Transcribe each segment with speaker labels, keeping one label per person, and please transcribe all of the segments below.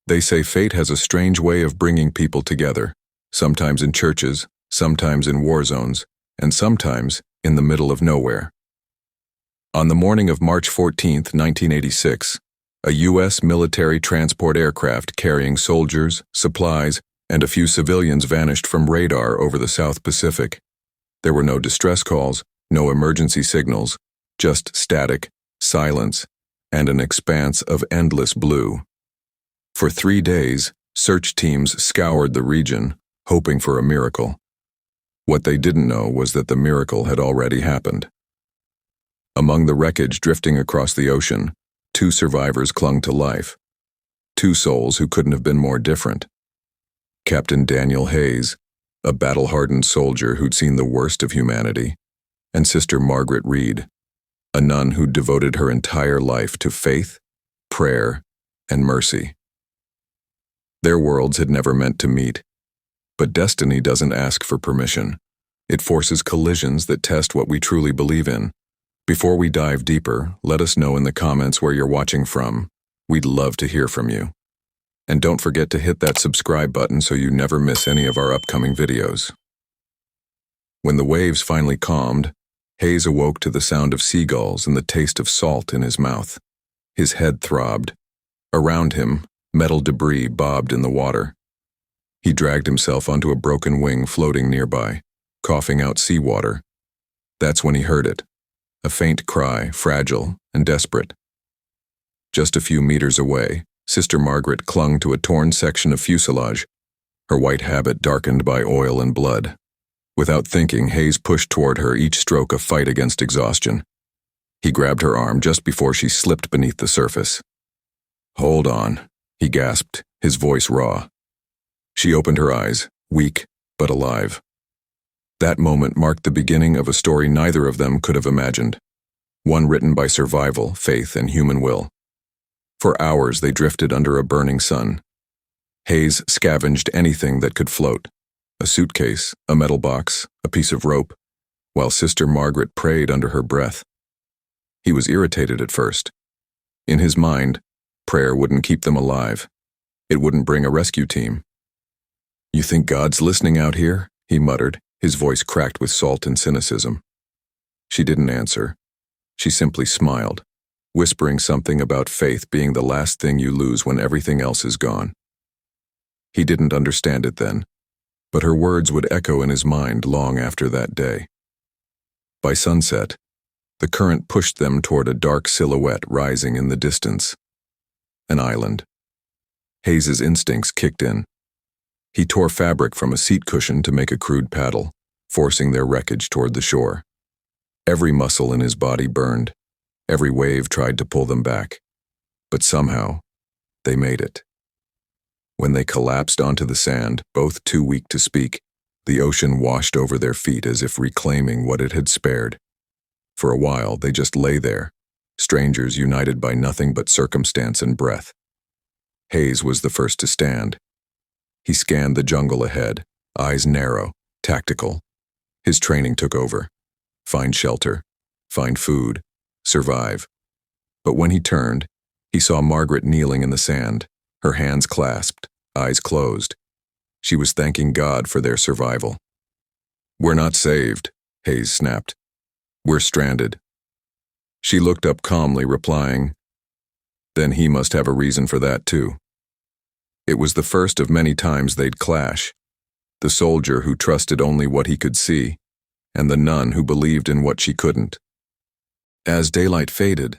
Speaker 1: They say fate has a strange way of bringing people together, sometimes in churches, sometimes in war zones, and sometimes in the middle of nowhere. On the morning of March 14, 1986, a U.S. military transport aircraft carrying soldiers, supplies, and a few civilians vanished from radar over the South Pacific. There were no distress calls, no emergency signals, just static, silence, and an expanse of endless blue. For 3 days, search teams scoured the region, hoping for a miracle. What they didn't know was that the miracle had already happened. Among the wreckage drifting across the ocean, 2 survivors clung to life. 2 souls who couldn't have been more different. Captain Daniel Hayes, a battle-hardened soldier who'd seen the worst of humanity, and Sister Margaret Reed, a nun who'd devoted her entire life to faith, prayer, and mercy. Their worlds had never meant to meet, but destiny doesn't ask for permission. It forces collisions that test what we truly believe in. Before we dive deeper, let us know in the comments where you're watching from. We'd love to hear from you. And don't forget to hit that subscribe button so you never miss any of our upcoming videos. When the waves finally calmed, Hayes awoke to the sound of seagulls and the taste of salt in his mouth. His head throbbed. Around him, metal debris bobbed in the water. He dragged himself onto a broken wing floating nearby, coughing out seawater. That's when he heard it, a faint cry, fragile and desperate. Just a few meters away, Sister Margaret clung to a torn section of fuselage, her white habit darkened by oil and blood. Without thinking, Hayes pushed toward her, each stroke a fight against exhaustion. He grabbed her arm just before she slipped beneath the surface. "Hold on," he gasped, his voice raw. She opened her eyes, weak but alive. That moment marked the beginning of a story neither of them could have imagined, one written by survival, faith, and human will. For hours they drifted under a burning sun. Hayes scavenged anything that could float, a suitcase, a metal box, a piece of rope, while Sister Margaret prayed under her breath. He was irritated at first. In his mind, prayer wouldn't keep them alive. It wouldn't bring a rescue team. "You think God's listening out here?" he muttered, his voice cracked with salt and cynicism. She didn't answer. She simply smiled, whispering something about faith being the last thing you lose when everything else is gone. He didn't understand it then, but her words would echo in his mind long after that day. By sunset, the current pushed them toward a dark silhouette rising in the distance. An island. Hayes's instincts kicked in. He tore fabric from a seat cushion to make a crude paddle, forcing their wreckage toward the shore. Every muscle in his body burned. Every wave tried to pull them back. But somehow, they made it. When they collapsed onto the sand, both too weak to speak, the ocean washed over their feet as if reclaiming what it had spared. For a while, they just lay there, strangers united by nothing but circumstance and breath. Hayes was the first to stand. He scanned the jungle ahead, eyes narrow, tactical. His training took over. Find shelter, find food, survive. But when he turned, he saw Margaret kneeling in the sand, her hands clasped, eyes closed. She was thanking God for their survival. "We're not saved," Hayes snapped. "We're stranded." She looked up calmly, replying, "Then he must have a reason for that too." It was the first of many times they'd clash. The soldier who trusted only what he could see, and the nun who believed in what she couldn't. As daylight faded,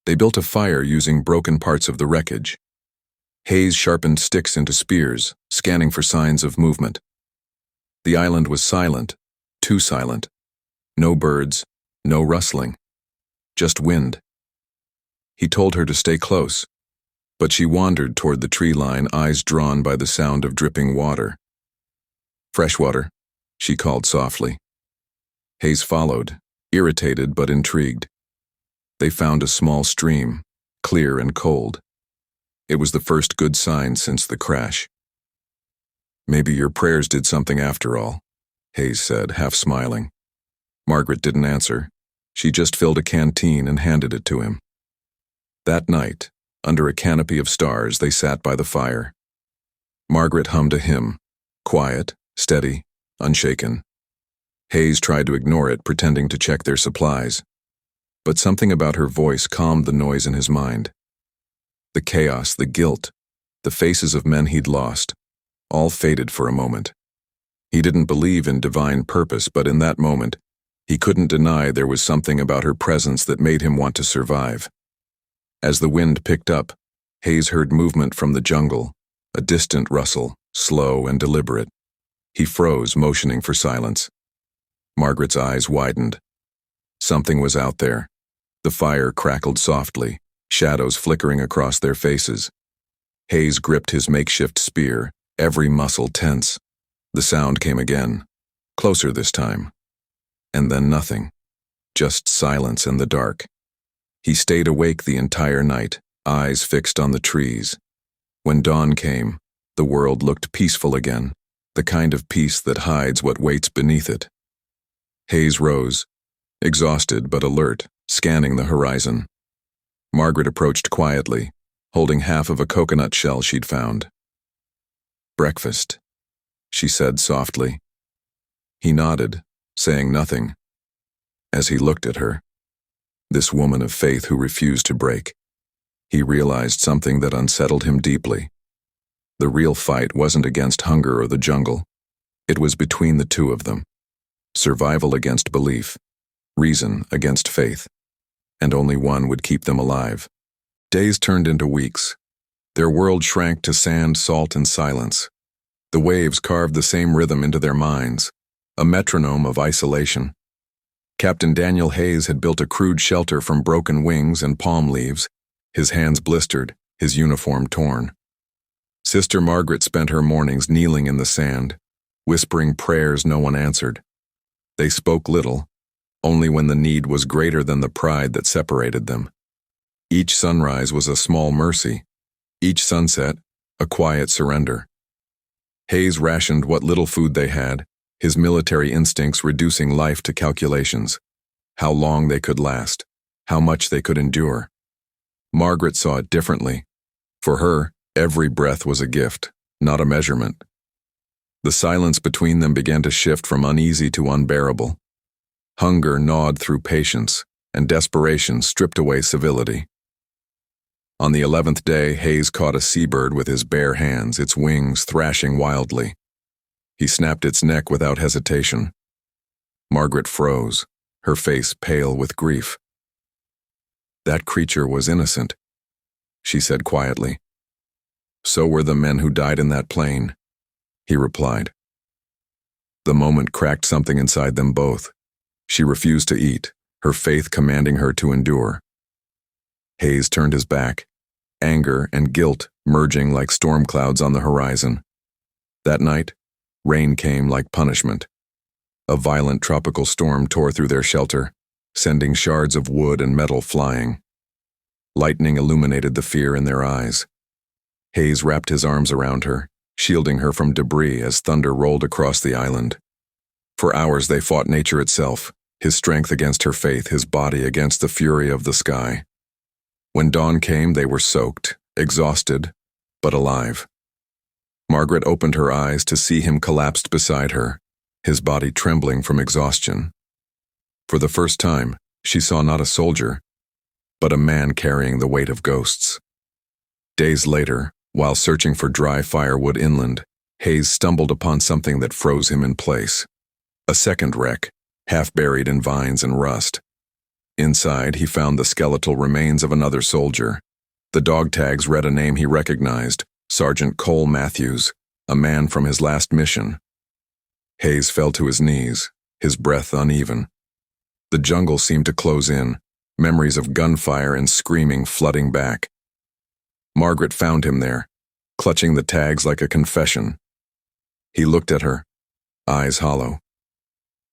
Speaker 1: they built a fire using broken parts of the wreckage. Hayes sharpened sticks into spears, scanning for signs of movement. The island was silent, too silent. No birds, no rustling, just wind. He told her to stay close, but she wandered toward the tree line, eyes drawn by the sound of dripping water. "Fresh water," she called softly. Hayes followed, irritated but intrigued. They found a small stream, clear and cold. It was the first good sign since the crash. "Maybe your prayers did something after all," Hayes said, half smiling. Margaret didn't answer. She just filled a canteen and handed it to him. That night, Under a canopy of stars, they sat by the fire. Margaret hummed a hymn, quiet, steady, unshaken. Hayes tried to ignore it, pretending to check their supplies. But something about her voice calmed the noise in his mind. The chaos, the guilt, the faces of men he'd lost, all faded for a moment. He didn't believe in divine purpose, but in that moment, he couldn't deny there was something about her presence that made him want to survive. As the wind picked up, Hayes heard movement from the jungle, a distant rustle, slow and deliberate. He froze, motioning for silence. Margaret's eyes widened. Something was out there. The fire crackled softly, shadows flickering across their faces. Hayes gripped his makeshift spear, every muscle tense. The sound came again, closer this time. And then nothing. Just silence and the dark. He stayed awake the entire night, eyes fixed on the trees. When dawn came, the world looked peaceful again, the kind of peace that hides what waits beneath it. Hayes rose, exhausted but alert, scanning the horizon. Margaret approached quietly, holding half of a coconut shell she'd found. "Breakfast," she said softly. He nodded, saying nothing. As he looked at her, this woman of faith who refused to break, he realized something that unsettled him deeply. The real fight wasn't against hunger or the jungle. It was between the two of them. Survival against belief, reason against faith, and only one would keep them alive. Days turned into weeks. Their world shrank to sand, salt, and silence. The waves carved the same rhythm into their minds, a metronome of isolation. Captain Daniel Hayes had built a crude shelter from broken wings and palm leaves, his hands blistered, his uniform torn. Sister Margaret spent her mornings kneeling in the sand, whispering prayers no one answered. They spoke little, only when the need was greater than the pride that separated them. Each sunrise was a small mercy, each sunset a quiet surrender. Hayes rationed what little food they had, his military instincts reducing life to calculations, how long they could last, how much they could endure. Margaret saw it differently. For her, every breath was a gift, not a measurement. The silence between them began to shift from uneasy to unbearable. Hunger gnawed through patience, and desperation stripped away civility. On the 11th day, Hayes caught a seabird with his bare hands, its wings thrashing wildly. He snapped its neck without hesitation. Margaret froze, her face pale with grief. "That creature was innocent," she said quietly. "So were the men who died in that plane," he replied. The moment cracked something inside them both. She refused to eat, her faith commanding her to endure. Hayes turned his back, anger and guilt merging like storm clouds on the horizon. That night, rain came like punishment. A violent tropical storm tore through their shelter, sending shards of wood and metal flying. Lightning illuminated the fear in their eyes. Hayes wrapped his arms around her, shielding her from debris as thunder rolled across the island. For hours they fought nature itself, his strength against her faith, his body against the fury of the sky. When dawn came, they were soaked, exhausted, but alive. Margaret opened her eyes to see him collapsed beside her, his body trembling from exhaustion. For the first time, she saw not a soldier, but a man carrying the weight of ghosts. Days later, while searching for dry firewood inland, Hayes stumbled upon something that froze him in place. A second wreck, half buried in vines and rust. Inside, he found the skeletal remains of another soldier. The dog tags read a name he recognized, Sergeant Cole Matthews, a man from his last mission. Hayes fell to his knees, his breath uneven. The jungle seemed to close in, memories of gunfire and screaming flooding back. Margaret found him there, clutching the tags like a confession. He looked at her, eyes hollow.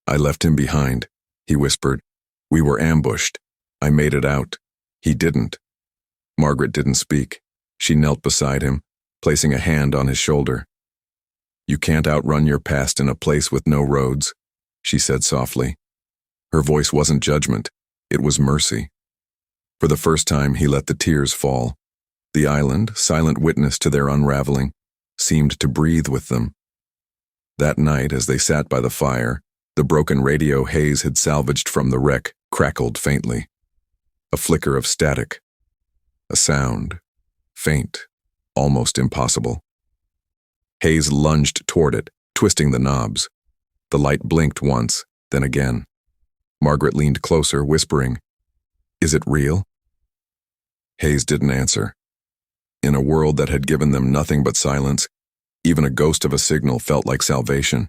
Speaker 1: "I left him behind," he whispered. "We were ambushed. I made it out. He didn't." Margaret didn't speak. She knelt beside him, placing a hand on his shoulder. "You can't outrun your past in a place with no roads," she said softly. Her voice wasn't judgment, it was mercy. For the first time, he let the tears fall. The island, silent witness to their unraveling, seemed to breathe with them. That night, as they sat by the fire, the broken radio Hayes had salvaged from the wreck crackled faintly. A flicker of static. A sound. Faint. Almost impossible. Hayes lunged toward it, twisting the knobs. The light blinked once, then again. Margaret leaned closer, whispering, "Is it real?" Hayes didn't answer. In a world that had given them nothing but silence, even a ghost of a signal felt like salvation.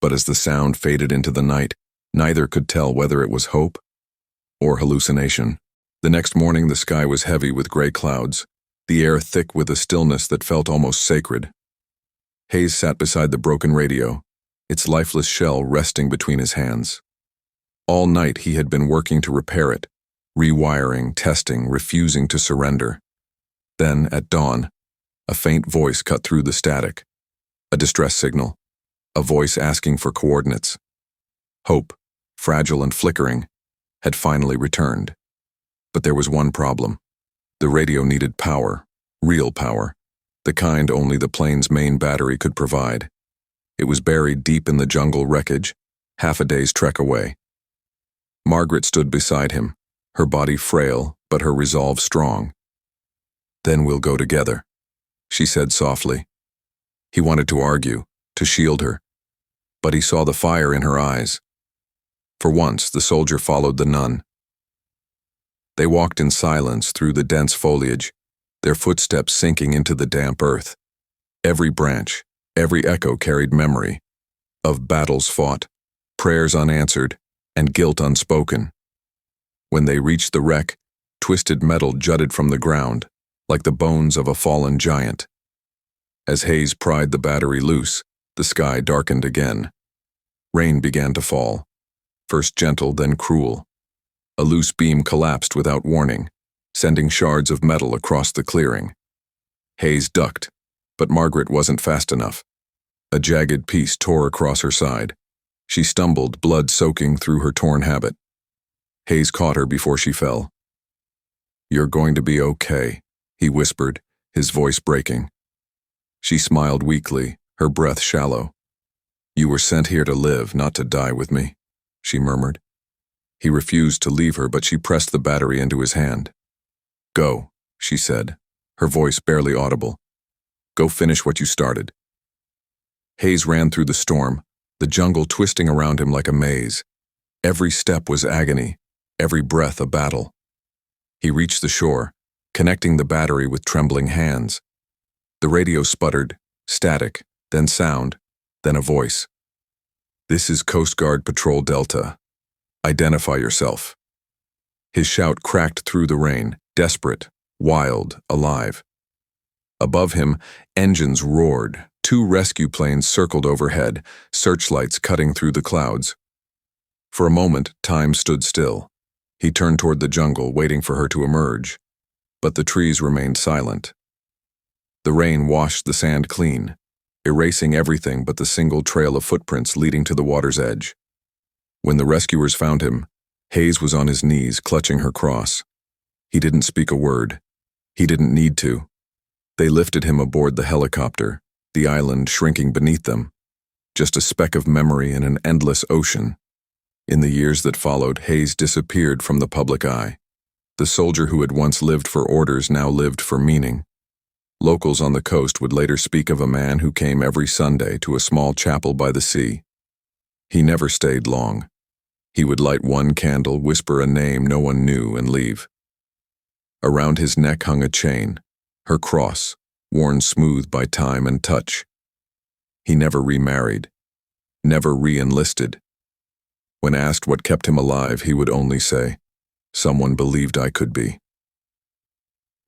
Speaker 1: But as the sound faded into the night, neither could tell whether it was hope or hallucination. The next morning the sky was heavy with gray clouds, the air thick with a stillness that felt almost sacred. Hayes sat beside the broken radio, its lifeless shell resting between his hands. All night he had been working to repair it, rewiring, testing, refusing to surrender. Then, at dawn, a faint voice cut through the static. A distress signal. A voice asking for coordinates. Hope, fragile and flickering, had finally returned. But there was one problem. The radio needed power, real power, the kind only the plane's main battery could provide. It was buried deep in the jungle wreckage, half a day's trek away. Margaret stood beside him, her body frail, but her resolve strong. "Then we'll go together," she said softly. He wanted to argue, to shield her, but he saw the fire in her eyes. For once, the soldier followed the nun. They walked in silence through the dense foliage, their footsteps sinking into the damp earth. Every branch, every echo carried memory of battles fought, prayers unanswered, and guilt unspoken. When they reached the wreck, twisted metal jutted from the ground, like the bones of a fallen giant. As Hayes pried the battery loose, the sky darkened again. Rain began to fall, first gentle, then cruel. A loose beam collapsed without warning, sending shards of metal across the clearing. Hayes ducked, but Margaret wasn't fast enough. A jagged piece tore across her side. She stumbled, blood soaking through her torn habit. Hayes caught her before she fell. "You're going to be okay," he whispered, his voice breaking. She smiled weakly, her breath shallow. "You were sent here to live, not to die with me," she murmured. He refused to leave her, but she pressed the battery into his hand. "Go," she said, her voice barely audible. "Go finish what you started." Hayes ran through the storm, the jungle twisting around him like a maze. Every step was agony, every breath a battle. He reached the shore, connecting the battery with trembling hands. The radio sputtered, static, then sound, then a voice. "This is Coast Guard Patrol Delta. Identify yourself." His shout cracked through the rain, desperate, wild, alive. Above him, engines roared. 2 rescue planes circled overhead, searchlights cutting through the clouds. For a moment, time stood still. He turned toward the jungle, waiting for her to emerge. But the trees remained silent. The rain washed the sand clean, erasing everything but the single trail of footprints leading to the water's edge. When the rescuers found him, Hayes was on his knees, clutching her cross. He didn't speak a word. He didn't need to. They lifted him aboard the helicopter, the island shrinking beneath them, just a speck of memory in an endless ocean. In the years that followed, Hayes disappeared from the public eye. The soldier who had once lived for orders now lived for meaning. Locals on the coast would later speak of a man who came every Sunday to a small chapel by the sea. He never stayed long. He would light one candle, whisper a name no one knew, and leave. Around his neck hung a chain, her cross, worn smooth by time and touch. He never remarried, never re-enlisted. When asked what kept him alive, he would only say, "Someone believed I could be."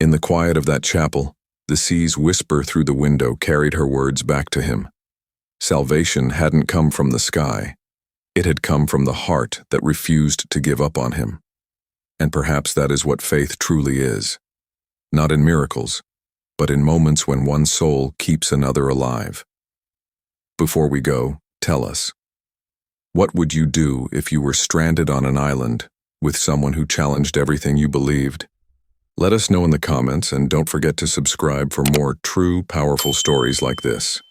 Speaker 1: In the quiet of that chapel, the sea's whisper through the window carried her words back to him. Salvation hadn't come from the sky. It had come from the heart that refused to give up on him. And perhaps that is what faith truly is. Not in miracles, but in moments when one soul keeps another alive. Before we go, tell us, what would you do if you were stranded on an island with someone who challenged everything you believed? Let us know in the comments and don't forget to subscribe for more true, powerful stories like this.